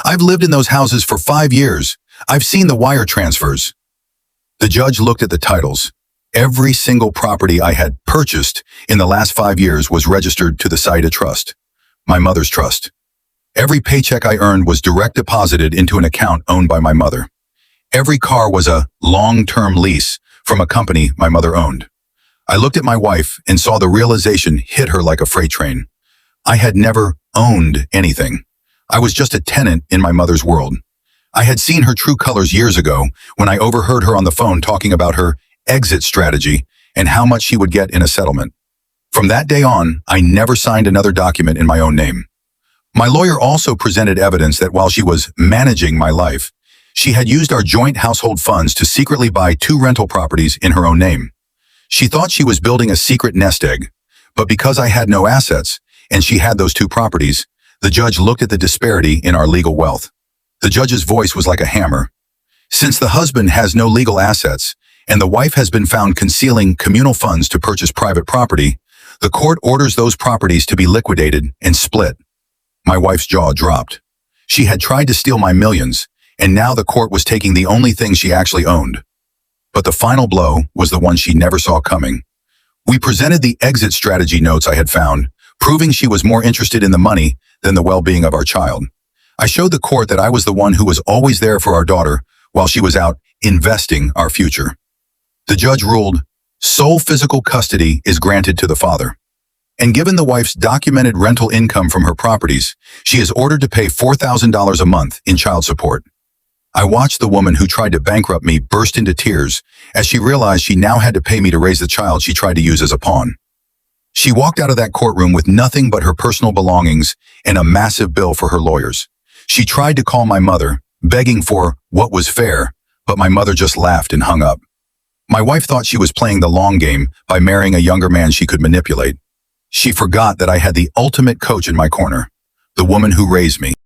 I've lived in those houses for 5 years. I've seen the wire transfers. The judge looked at the titles. Every single property I had purchased in the last 5 years was registered to the Saida Trust, my mother's trust. Every paycheck I earned was direct deposited into an account owned by my mother. Every car was a long-term lease from a company my mother owned. I looked at my wife and saw the realization hit her like a freight train. I had never owned anything. I was just a tenant in my mother's world. I had seen her true colors years ago when I overheard her on the phone talking about her exit strategy and how much she would get in a settlement. From that day on, I never signed another document in my own name. My lawyer also presented evidence that while she was managing my life, she had used our joint household funds to secretly buy 2 rental properties in her own name. She thought she was building a secret nest egg, but because I had no assets and she had those 2 properties, the judge looked at the disparity in our legal wealth. The judge's voice was like a hammer. Since the husband has no legal assets and the wife has been found concealing communal funds to purchase private property, the court orders those properties to be liquidated and split. My wife's jaw dropped. She had tried to steal my millions, and now the court was taking the only thing she actually owned. But the final blow was the one she never saw coming. We presented the exit strategy notes I had found, proving she was more interested in the money than the well-being of our child. I showed the court that I was the one who was always there for our daughter while she was out investing our future. The judge ruled, sole physical custody is granted to the father. And given the wife's documented rental income from her properties, she is ordered to pay $4,000 a month in child support. I watched the woman who tried to bankrupt me burst into tears as she realized she now had to pay me to raise the child she tried to use as a pawn. She walked out of that courtroom with nothing but her personal belongings and a massive bill for her lawyers. She tried to call my mother, begging for what was fair, but my mother just laughed and hung up. My wife thought she was playing the long game by marrying a younger man she could manipulate. She forgot that I had the ultimate coach in my corner, the woman who raised me.